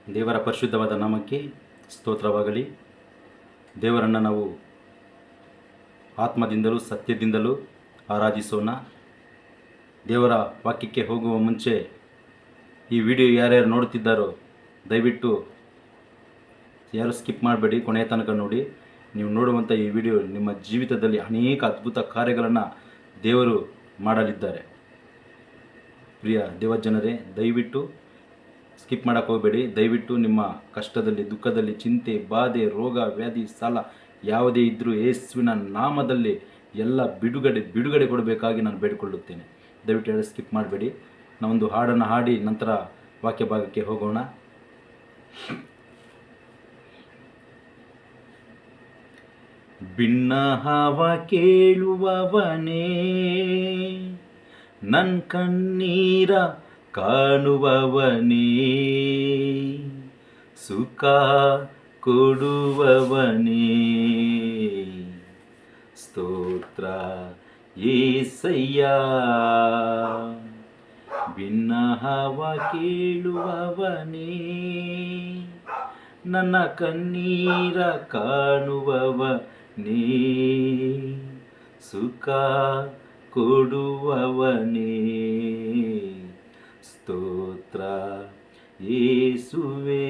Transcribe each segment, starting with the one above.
ದೇವರ ಪರಿಶುದ್ಧವಾದ ನಾಮಕ್ಕೆ ಸ್ತೋತ್ರವಾಗಲಿ. ದೇವರನ್ನು ನಾವು ಆತ್ಮದಿಂದಲೂ ಸತ್ಯದಿಂದಲೂ ಆರಾಧಿಸೋಣ. ದೇವರ ವಾಕ್ಯಕ್ಕೆ ಹೋಗುವ ಮುಂಚೆ ಈ ವಿಡಿಯೋ ಯಾರ್ಯಾರು ನೋಡುತ್ತಿದ್ದಾರೋ ದಯವಿಟ್ಟು ಯಾರು ಸ್ಕಿಪ್ ಮಾಡಬೇಡಿ, ಕೊನೆಯ ತನಕ ನೋಡಿ. ನೀವು ನೋಡುವಂಥ ಈ ವಿಡಿಯೋ ನಿಮ್ಮ ಜೀವಿತದಲ್ಲಿ ಅನೇಕ ಅದ್ಭುತ ಕಾರ್ಯಗಳನ್ನು ದೇವರು ಮಾಡಲಿದ್ದಾರೆ. ಪ್ರಿಯ ದೇವಜನರೇ, ದಯವಿಟ್ಟು ಸ್ಕಿಪ್ ಮಾಡೋಕ್ಕೆ ಹೋಗಬೇಡಿ. ದಯವಿಟ್ಟು ನಿಮ್ಮ ಕಷ್ಟದಲ್ಲಿ, ದುಃಖದಲ್ಲಿ, ಚಿಂತೆ, ಬಾಧೆ, ರೋಗ, ವ್ಯಾಧಿ, ಸಾಲ ಯಾವುದೇ ಇದ್ದರೂ ಯೇಸುವಿನ ನಾಮದಲ್ಲಿ ಎಲ್ಲ ಬಿಡುಗಡೆ ಕೊಡಬೇಕಾಗಿ ನಾನು ಬೇಡಿಕೊಳ್ಳುತ್ತೇನೆ. ದಯವಿಟ್ಟು ಹೇಳಿ ಸ್ಕಿಪ್ ಮಾಡಬೇಡಿ. ನಾವೊಂದು ಹಾಡನ್ನು ಹಾಡಿ ನಂತರ ವಾಕ್ಯ ಭಾಗಕ್ಕೆ ಹೋಗೋಣ. ಬಿನ್ನಹವ ಕೇಳುವವನೇ, ನನ್ನ ಕಣ್ಣೀರ ಕಾಣುವವನೇ, ಸುಖ ಕೊಡುವವನೇ, ಸ್ತೋತ್ರ ಯೇಸಯ್ಯ. ಬಿನ್ನಹವ ಕೇಳುವವನೇ, ನನ್ನ ಕಣ್ಣೀರ ಕಾಣುವವನೇ, ಸುಖ ಕೊಡುವವನೇ, ಸ್ತೋತ್ರ ಯೇಸುವೇ.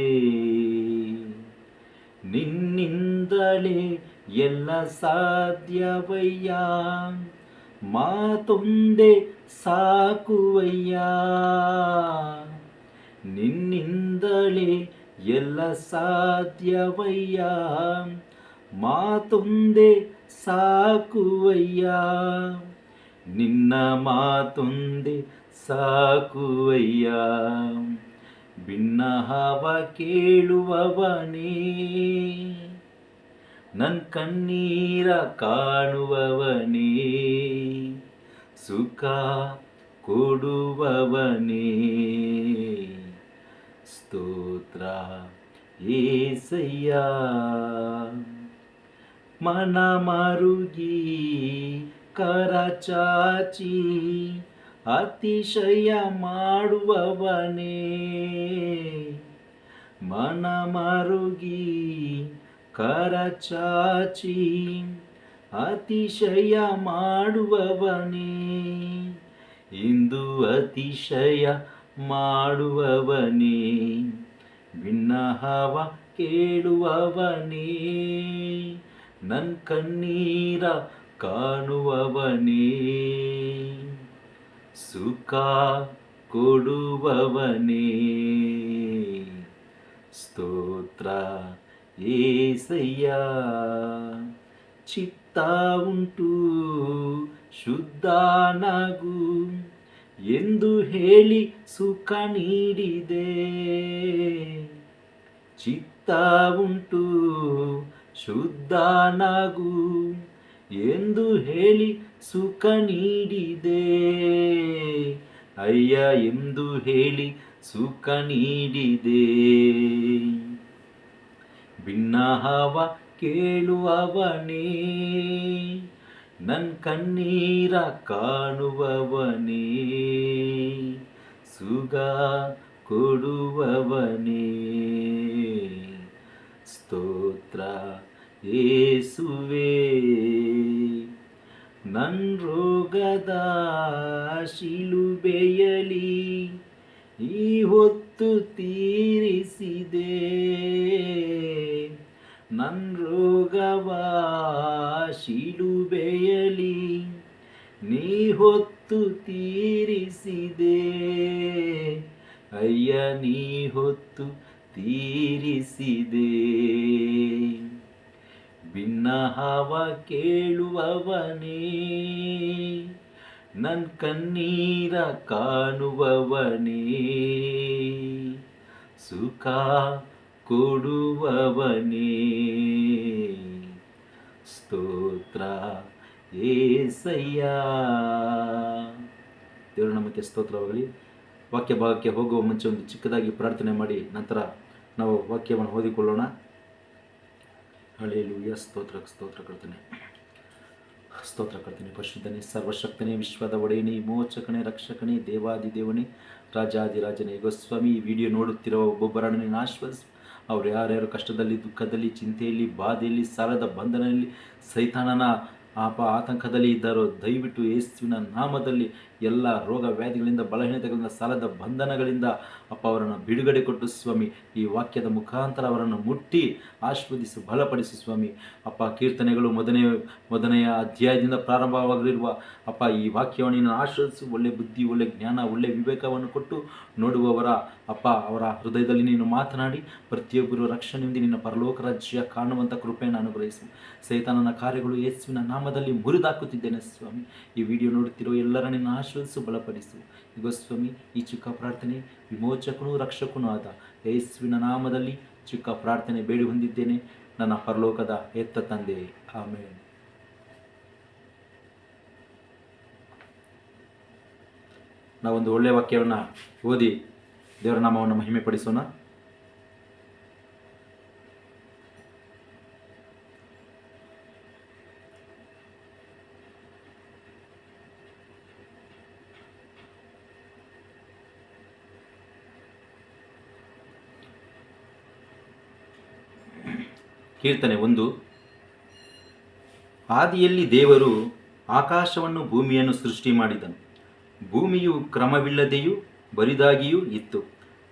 ನಿನ್ನಿಂದಲೇ ಎಲ್ಲ ಸಾಧ್ಯವಯ್ಯ, ಮಾತೊಂದೇ ಸಾಕುವಯ್ಯ. ನಿನ್ನಿಂದಲೇ ಎಲ್ಲ ಸಾಧ್ಯವಯ್ಯ, ಮಾತೊಂದೇ ಸಾಕುವಯ್ಯ. ನಿನ್ನ ಮಾತೊಂದೇ ಸಾಕುವಯ್ಯ. ಬಿನ್ನಹವ ಕೇಳುವವನೇ, ನನ್ನ ಕಣ್ಣೀರ ಕಾಣುವವನೇ, ಸುಖ ಕೊಡುವವನೇ, ಸ್ತೋತ್ರ ಯೇಸಯ್ಯ. ಮನ ಮರುಗಿ ಕರಚಾಚಿ ಅತಿಶಯ ಮಾಡುವವನೇ, ಮನ ಮರುಗಿ ಕರಚಾಚಿ ಅತಿಶಯ ಮಾಡುವವನೇ, ಇಂದು ಅತಿಶಯ ಮಾಡುವವನೇ, ಬಿನ್ನಹವ ಕೇಳುವವನೇ, ನನ್ನ ಕಣ್ಣೀರ ಕಾಣುವವನೇ, ಸುಖ ಕೊಡುವವನೇ, ಸ್ತೋತ್ರ ಯೇಸಯ್ಯ. ಚಿತ್ತ ಉಂಟು ಶುದ್ಧನಾಗು ಎಂದು ಹೇಳಿ ಸುಖ ನೀಡಿದೆ. ಚಿತ್ತ ಉಂಟು ಶುದ್ಧನಾಗು ಎಂದು ಹೇಳಿ ಸುಖ ನೀಡಿದೆ. ಅಯ್ಯ ಎಂದು ಹೇಳಿ ಸುಖ ನೀಡಿದೆ. ಬಿನ್ನಹವ ಕೇಳುವವನೇ, ನನ್ನ ಕಣ್ಣೀರ ಕಾಣುವವನೇ, ಸುಖ ಕೊಡುವವನೇ, ಸ್ತೋತ್ರ ಯೇಸುವೇ. ನನ್ನ ರೋಗದ ಶಿಲುಬೆಯಲಿ ಈ ಹೊತ್ತು ತೀರಿಸಿದೆ. ನನ್ನ ರೋಗವ ಶಿಲುಬೆಯಲಿ ನೀ ಹೊತ್ತು ತೀರಿಸಿದೆ. ಅಯ್ಯ ನೀ ಹೊತ್ತು ತೀರಿಸಿದೆ. ಬಿನ್ನಹವ ಕೇಳುವವನೇ, ನನ್ನ ಕಣ್ಣೀರ ಕಾಣುವವನೇ, ಸುಖ ಕೊಡುವವನೇ, ಸ್ತೋತ್ರ ಯೇಸಯ್ಯ. ದೇವರ ನಾಮಕ್ಕೆ ಸ್ತೋತ್ರವಾಗಲಿ. ವಾಕ್ಯ ಭಾಗಕ್ಕೆ ಹೋಗುವ ಮುಂಚೆ ಒಂದು ಚಿಕ್ಕದಾಗಿ ಪ್ರಾರ್ಥನೆ ಮಾಡಿ ನಂತರ ನಾವು ವಾಕ್ಯವನ್ನು ಓದಿಕೊಳ್ಳೋಣ. ಹಲ್ಲೆಲೂಯಾ. ಸ್ತೋತ್ರ ಕರ್ತನೆ, ಪರಿಶುದ್ಧನೇ, ಸರ್ವಶಕ್ತನೇ, ವಿಶ್ವದ ಒಡೆಯನೇ, ಮೋಚಕನೇ, ರಕ್ಷಕನೇ, ದೇವಾದಿದೇವನೇ, ರಾಜಾದಿರಾಜನೇ ಗೋಸ್ವಾಮಿ, ಈ ವಿಡಿಯೋ ನೋಡುತ್ತಿರುವ ಒಬ್ಬೊಬ್ಬರನ್ನು ನೀನು ಆಶೀರ್ವದಿಸು. ಅವರು ಯಾರ್ಯಾರು ಕಷ್ಟದಲ್ಲಿ, ದುಃಖದಲ್ಲಿ, ಚಿಂತೆಯಲ್ಲಿ, ಬಾಧೆಯಲ್ಲಿ, ಸಾಲದ ಬಂಧನದಲ್ಲಿ, ಸೈತಾನನ ಆತಂಕದಲ್ಲಿ ಇದ್ದಾರೋ ದಯವಿಟ್ಟು ಯೇಸುವಿನ ನಾಮದಲ್ಲಿ ಎಲ್ಲ ರೋಗ ವ್ಯಾಧಿಗಳಿಂದ, ಬಲಹೀನತೆಗಳಿಂದ, ಸಾಲದ ಬಂಧನಗಳಿಂದ ಅವರನ್ನು ಬಿಡುಗಡೆ ಕೊಟ್ಟು ಸ್ವಾಮಿ, ಈ ವಾಕ್ಯದ ಮುಖಾಂತರ ಅವರನ್ನು ಮುಟ್ಟಿ ಆಶೀರ್ವದಿಸು, ಬಲಪಡಿಸು ಸ್ವಾಮಿ. ಕೀರ್ತನೆಗಳು ಮೊದನೆಯ ಅಧ್ಯಾಯದಿಂದ ಪ್ರಾರಂಭವಾಗಿರುವ ಈ ವಾಕ್ಯವನ್ನು ನೀನು ಆಶೀರ್ವದಿಸು. ಒಳ್ಳೆ ಬುದ್ಧಿ, ಒಳ್ಳೆ ಜ್ಞಾನ, ಒಳ್ಳೆ ವಿವೇಕವನ್ನು ಕೊಟ್ಟು ನೋಡುವವರ ಅವರ ಹೃದಯದಲ್ಲಿ ನೀನು ಮಾತನಾಡಿ ಪ್ರತಿಯೊಬ್ಬರು ರಕ್ಷಣೆಯಿಂದ ನಿನ್ನ ಪರಲೋಕ ರಾಜ್ಯ ಕಾಣುವಂಥ ಕೃಪೆಯನ್ನು ಅನುಗ್ರಹಿಸು. ಸೈತಾನನ ಕಾರ್ಯಗಳು ಯೇಸುವಿನ ನಾಮದಲ್ಲಿ ಮುರಿದಾಕುತ್ತಿದ್ದೇನೆ ಸ್ವಾಮಿ. ಈ ವಿಡಿಯೋ ನೋಡುತ್ತಿರುವ ಎಲ್ಲರ ನಿನ್ನ ಆಶೀರ್ವದಿಸು, ಬಲಪಡಿಸು. ಈಗ ಸ್ವಾಮಿ, ಈ ಚಿಕ್ಕ ಪ್ರಾರ್ಥನೆ ವಿಮೋಚಕನೂ ರಕ್ಷಕನೂ ಆದ ಯೇಸುವಿನ ನಾಮದಲ್ಲಿ ಚಿಕ್ಕ ಪ್ರಾರ್ಥನೆ ಬೇಡಿ ಹೊಂದಿದ್ದೇನೆ ನನ್ನ ಪರಲೋಕದ ಎತ್ತ ತಂದೆ, ಆಮೇನ್. ನಾವೊಂದು ಒಳ್ಳೆಯ ವಾಕ್ಯವನ್ನು ಓದಿ ದೇವರ ನಾಮವನ್ನು ಮಹಿಮೆ ಪಡಿಸೋಣ. ಕೀರ್ತನೆ 1. ಆದಿಯಲ್ಲಿ ದೇವರು ಆಕಾಶವನ್ನು ಭೂಮಿಯನ್ನು ಸೃಷ್ಟಿ ಮಾಡಿದನು. ಭೂಮಿಯು ಕ್ರಮವಿಲ್ಲದೆಯೂ ಬರಿದಾಗಿಯೂ ಇತ್ತು.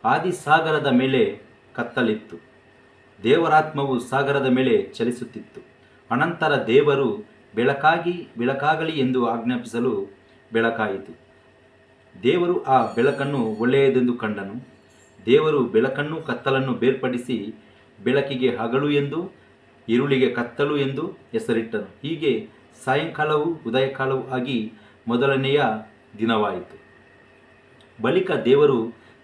ಆದಿಸಾಗರದ ಮೇಲೆ ಕತ್ತಲಿತ್ತು. ದೇವರಾತ್ಮವು ಸಾಗರದ ಮೇಲೆ ಚಲಿಸುತ್ತಿತ್ತು. ಅನಂತರ ದೇವರು ಬೆಳಕಾಗಲಿ ಎಂದು ಆಜ್ಞಾಪಿಸಲು ಬೆಳಕಾಯಿತು. ದೇವರು ಆ ಬೆಳಕನ್ನು ಒಳ್ಳೆಯದೆಂದು ಕಂಡನು. ದೇವರು ಬೆಳಕನ್ನು ಕತ್ತಲನ್ನು ಬೇರ್ಪಡಿಸಿ ಬೆಳಕಿಗೆ ಹಗಲು ಎಂದು ಈರುಳಿಗೆ ಕತ್ತಲು ಎಂದು ಹೆಸರಿಟ್ಟನು. ಹೀಗೆ ಸಾಯಂಕಾಲವು ಉದಯಕಾಲವೂ ಆಗಿ ಮೊದಲನೆಯ ದಿನವಾಯಿತು. ಬಳಿಕ ದೇವರು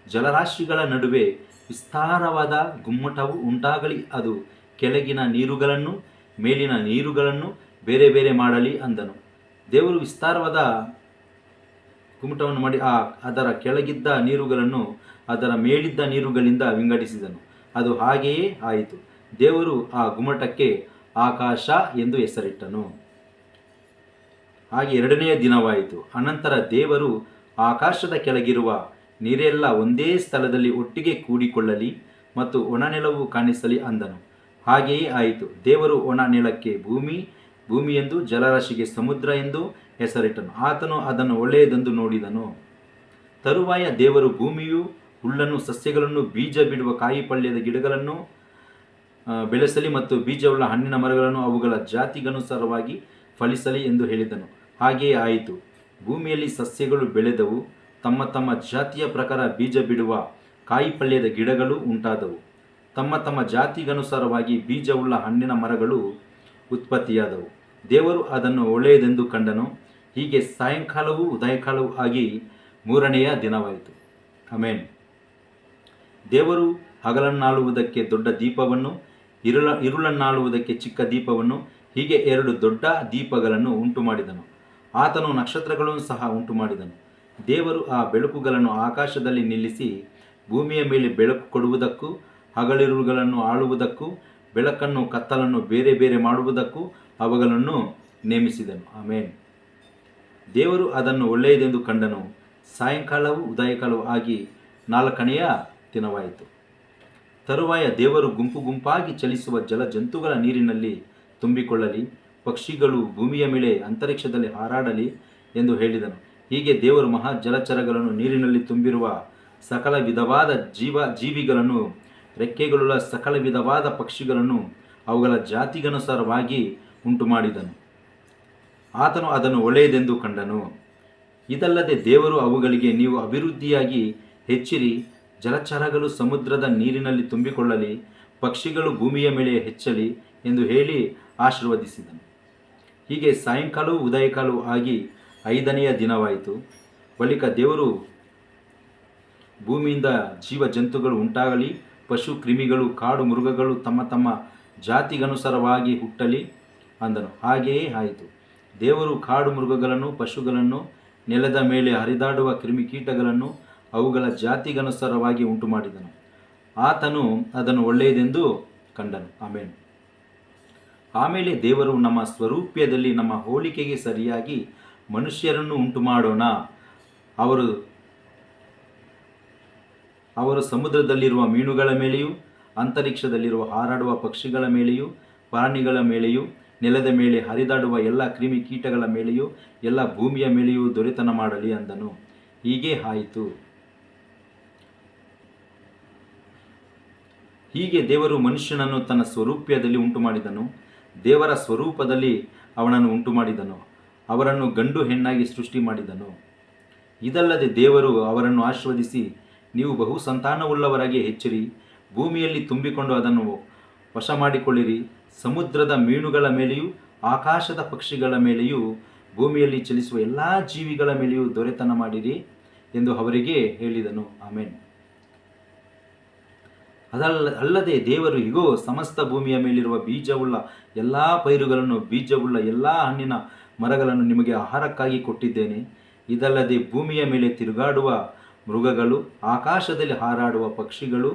ಜಲರಾಶಿಗಳ ನಡುವೆ ವಿಸ್ತಾರವಾದ ಗುಮ್ಮಟವು ಉಂಟಾಗಲಿ, ಅದು ಕೆಳಗಿನ ನೀರುಗಳನ್ನು ಮೇಲಿನ ನೀರುಗಳನ್ನು ಬೇರೆ ಬೇರೆ ಮಾಡಲಿ ಅಂದನು. ದೇವರು ವಿಸ್ತಾರವಾದ ಗುಮ್ಮಟವನ್ನು ಮಾಡಿ ಅದರ ಕೆಳಗಿದ್ದ ನೀರುಗಳನ್ನು ಅದರ ಮೇಲಿದ್ದ ನೀರುಗಳಿಂದ ವಿಂಗಡಿಸಿದನು. ಅದು ಹಾಗೆಯೇ ಆಯಿತು. ದೇವರು ಆ ಗುಮ್ಮಟಕ್ಕೆ ಆಕಾಶ ಎಂದು ಹೆಸರಿಟ್ಟನು. ಹಾಗೆ ಎರಡನೆಯ ದಿನವಾಯಿತು. ಅನಂತರ ದೇವರು ಆಕಾಶದ ಕೆಳಗಿರುವ ನೀರೆಲ್ಲ ಒಂದೇ ಸ್ಥಳದಲ್ಲಿ ಒಟ್ಟಿಗೆ ಕೂಡಿಕೊಳ್ಳಲಿ ಮತ್ತು ಒಣನೆಲವು ಕಾಣಿಸಲಿ ಅಂದನು. ಹಾಗೆಯೇ ಆಯಿತು. ದೇವರು ಒಣ ನೆಲಕ್ಕೆ ಭೂಮಿ ಎಂದು, ಜಲರಾಶಿಗೆ ಸಮುದ್ರ ಎಂದು ಹೆಸರಿಟ್ಟನು. ಆತನು ಅದನ್ನು ಒಳ್ಳೆಯದೆಂದು ನೋಡಿದನು. ತರುವಾಯ ದೇವರು ಭೂಮಿಯು ಹುಲ್ಲನ್ನು, ಸಸ್ಯಗಳನ್ನು, ಬೀಜ ಬಿಡುವ ಕಾಯಿಪಲ್ಯದ ಗಿಡಗಳನ್ನು ಬೆಳೆಸಲಿ ಮತ್ತು ಬೀಜವುಳ್ಳ ಹಣ್ಣಿನ ಮರಗಳನ್ನು ಅವುಗಳ ಜಾತಿಗನುಸಾರವಾಗಿ ಫಲಿಸಲಿ ಎಂದು ಹೇಳಿದನು. ಹಾಗೆಯೇ ಆಯಿತು. ಭೂಮಿಯಲ್ಲಿ ಸಸ್ಯಗಳು ಬೆಳೆದವು. ತಮ್ಮ ತಮ್ಮ ಜಾತಿಯ ಪ್ರಕಾರ ಬೀಜ ಬಿಡುವ ಕಾಯಿಪಲ್ಯದ ಗಿಡಗಳು ಉಂಟಾದವು. ತಮ್ಮ ತಮ್ಮ ಜಾತಿಗನುಸಾರವಾಗಿ ಬೀಜವುಳ್ಳ ಹಣ್ಣಿನ ಮರಗಳು ಉತ್ಪತ್ತಿಯಾದವು. ದೇವರು ಅದನ್ನು ಒಳ್ಳೆಯದೆಂದು ಕಂಡನು. ಹೀಗೆ ಸಾಯಂಕಾಲವೂ ಉದಯಕಾಲವೂ ಆಗಿ ಮೂರನೆಯ ದಿನವಾಯಿತು. ಆಮೇನ್. ದೇವರು ಹಗಲನ್ನಾಳುವುದಕ್ಕೆ ದೊಡ್ಡ ದೀಪವನ್ನು, ಇರುಳನ್ನಾಳುವುದಕ್ಕೆ ಚಿಕ್ಕ ದೀಪವನ್ನು, ಹೀಗೆ 2 ದೊಡ್ಡ ದೀಪಗಳನ್ನು ಉಂಟು ಮಾಡಿದನು. ಆತನು ನಕ್ಷತ್ರಗಳನ್ನು ಸಹ ಉಂಟು ಮಾಡಿದನು. ದೇವರು ಆ ಬೆಳಕುಗಳನ್ನು ಆಕಾಶದಲ್ಲಿ ನಿಲ್ಲಿಸಿ ಭೂಮಿಯ ಮೇಲೆ ಬೆಳಕು ಕೊಡುವುದಕ್ಕೂ, ಹಗಲಿರುಳುಗಳನ್ನು ಆಳುವುದಕ್ಕೂ, ಬೆಳಕನ್ನು ಕತ್ತಲನ್ನು ಬೇರೆ ಬೇರೆ ಮಾಡುವುದಕ್ಕೂ ಅವುಗಳನ್ನು ನೇಮಿಸಿದನು. ಆಮೇನ್. ದೇವರು ಅದನ್ನು ಒಳ್ಳೆಯದೆಂದು ಕಂಡನು. ಸಾಯಂಕಾಲವೂ ಉದಯಕಾಲವೂ ಆಗಿ 4ನೆಯ ದಿನವಾಯಿತು. ತರುವಾಯ ದೇವರು ಗುಂಪು ಗುಂಪಾಗಿ ಚಲಿಸುವ ಜಲಜಂತುಗಳ ನೀರಿನಲ್ಲಿ ತುಂಬಿಕೊಳ್ಳಲಿ, ಪಕ್ಷಿಗಳು ಭೂಮಿಯ ಮೇಲೆ ಅಂತರಿಕ್ಷದಲ್ಲಿ ಹಾರಾಡಲಿ ಎಂದು ಹೇಳಿದನು. ಹೀಗೆ ದೇವರು ಮಹಾ ಜಲಚರಗಳನ್ನು, ನೀರಿನಲ್ಲಿ ತುಂಬಿರುವ ಸಕಲ ವಿಧವಾದ ಜೀವಿಗಳನ್ನು, ರೆಕ್ಕೆಗಳುಳ್ಳ ಸಕಲ ವಿಧವಾದ ಪಕ್ಷಿಗಳನ್ನು ಅವುಗಳ ಜಾತಿಗನುಸಾರವಾಗಿ ಉಂಟು ಮಾಡಿದನು. ಆತನು ಅದನ್ನು ಒಳ್ಳೆಯದೆಂದು ಕಂಡನು. ಇದಲ್ಲದೆ ದೇವರು ಅವುಗಳಿಗೆ, ನೀವು ಅಭಿವೃದ್ಧಿಯಾಗಿ ಹೆಚ್ಚಿರಿ, ಜಲಚರಗಳು ಸಮುದ್ರದ ನೀರಿನಲ್ಲಿ ತುಂಬಿಕೊಳ್ಳಲಿ, ಪಕ್ಷಿಗಳು ಭೂಮಿಯ ಮೇಲೆ ಹೆಚ್ಚಲಿ ಎಂದು ಹೇಳಿ ಆಶೀರ್ವದಿಸಿದನು. ಹೀಗೆ ಸಾಯಂಕಾಲವೂ ಉದಯಕಾಲವೂ ಆಗಿ 5ನೆಯ ದಿನವಾಯಿತು. ಬಳಿಕ ದೇವರು ಭೂಮಿಯಿಂದ ಜೀವ ಜಂತುಗಳು ಉಂಟಾಗಲಿ, ಪಶು ಕ್ರಿಮಿಗಳು, ಕಾಡು ಮೃಗಗಳು ತಮ್ಮ ತಮ್ಮ ಜಾತಿಗನುಸಾರವಾಗಿ ಹುಟ್ಟಲಿ ಅಂದನು. ಹಾಗೆಯೇ ಆಯಿತು. ದೇವರು ಕಾಡು ಮೃಗಗಳನ್ನು, ಪಶುಗಳನ್ನು, ನೆಲದ ಮೇಲೆ ಹರಿದಾಡುವ ಕ್ರಿಮಿಕೀಟಗಳನ್ನು ಅವುಗಳ ಜಾತಿಗನುಸಾರವಾಗಿ ಉಂಟು ಮಾಡಿದನು. ಆತನು ಅದನ್ನು ಒಳ್ಳೆಯದೆಂದು ಕಂಡನು. ಆಮೇನ್. ಆಮೇಲೆ ದೇವರು, ನಮ್ಮ ಸ್ವರೂಪ್ಯದಲ್ಲಿ ನಮ್ಮ ಹೋಲಿಕೆಗೆ ಸರಿಯಾಗಿ ಮನುಷ್ಯರನ್ನು ಉಂಟು ಮಾಡೋಣ, ಅವರು ಅವರು ಸಮುದ್ರದಲ್ಲಿರುವ ಮೀನುಗಳ ಮೇಲೆಯೂ ಅಂತರಿಕ್ಷದಲ್ಲಿರುವ ಹಾರಾಡುವ ಪಕ್ಷಿಗಳ ಮೇಲೆಯೂ ಪ್ರಾಣಿಗಳ ಮೇಲೆಯೂ ನೆಲದ ಮೇಲೆ ಹರಿದಾಡುವ ಎಲ್ಲ ಕ್ರಿಮಿ ಕೀಟಗಳ ಮೇಲೆಯೂ ಎಲ್ಲ ಭೂಮಿಯ ಮೇಲೆಯೂ ದೊರೆತನ ಮಾಡಲಿ ಅಂದನು. ಹೀಗೆ ಆಯಿತು. ಹೀಗೆ ದೇವರು ಮನುಷ್ಯನನ್ನು ತನ್ನ ಸ್ವರೂಪದಲ್ಲಿ ಉಂಟುಮಾಡಿದನು. ದೇವರ ಸ್ವರೂಪದಲ್ಲಿ ಅವನನ್ನು ಉಂಟುಮಾಡಿದನು. ಅವರನ್ನು ಗಂಡು ಹೆಣ್ಣಾಗಿ ಸೃಷ್ಟಿ ಮಾಡಿದನು. ಇದಲ್ಲದೆ ದೇವರು ಅವರನ್ನು ಆಶೀರ್ವದಿಸಿ, ನೀವು ಬಹು ಸಂತಾನವುಳ್ಳವರಾಗಿ ಹೆಚ್ಚಿರಿ, ಭೂಮಿಯಲ್ಲಿ ತುಂಬಿಕೊಂಡು ಅದನ್ನು ವಶ ಮಾಡಿಕೊಳ್ಳಿರಿ, ಸಮುದ್ರದ ಮೀನುಗಳ ಮೇಲೆಯೂ ಆಕಾಶದ ಪಕ್ಷಿಗಳ ಮೇಲೆಯೂ ಭೂಮಿಯಲ್ಲಿ ಚಲಿಸುವ ಎಲ್ಲ ಜೀವಿಗಳ ಮೇಲೆಯೂ ದೊರೆತನ ಮಾಡಿರಿ ಎಂದು ಅವರಿಗೆ ಹೇಳಿದನು. ಆಮೆನ್. ಅಲ್ಲದೆ ದೇವರು, ಇಗೋ, ಸಮಸ್ತ ಭೂಮಿಯ ಮೇಲಿರುವ ಬೀಜವುಳ್ಳ ಎಲ್ಲ ಪೈರುಗಳನ್ನು, ಬೀಜವುಳ್ಳ ಎಲ್ಲ ಹಣ್ಣಿನ ಮರಗಳನ್ನು ನಿಮಗೆ ಆಹಾರಕ್ಕಾಗಿ ಕೊಟ್ಟಿದ್ದೇನೆ. ಇದಲ್ಲದೆ ಭೂಮಿಯ ಮೇಲೆ ತಿರುಗಾಡುವ ಮೃಗಗಳು, ಆಕಾಶದಲ್ಲಿ ಹಾರಾಡುವ ಪಕ್ಷಿಗಳು,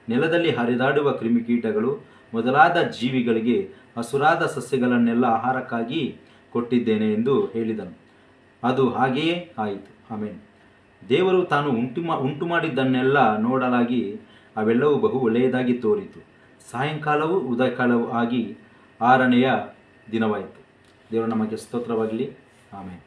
ನೆಲದಲ್ಲಿ ಹರಿದಾಡುವ ಕ್ರಿಮಿಕೀಟಗಳು ಮೊದಲಾದ ಜೀವಿಗಳಿಗೆ ಹಸುರಾದ ಸಸ್ಯಗಳನ್ನೆಲ್ಲ ಆಹಾರಕ್ಕಾಗಿ ಕೊಟ್ಟಿದ್ದೇನೆ ಎಂದು ಹೇಳಿದನು. ಅದು ಹಾಗೆಯೇ ಆಯಿತು. ಆಮೇನ್. ದೇವರು ತಾನು ಉಂಟು ಮಾಡಿದ್ದನ್ನೆಲ್ಲ ನೋಡಲಾಗಿ ಅವೆಲ್ಲವೂ ಬಹು ಒಳ್ಳೆಯದಾಗಿ ತೋರಿತು. ಸಾಯಂಕಾಲವೂ ಉದಯಕಾಲವೂ ಆಗಿ 6ನೆಯ ದಿನವಾಯಿತು. ದೇವರು ನಮಗೆ ಸ್ತೋತ್ರವಾಗಲಿ. ಆಮೇನ್.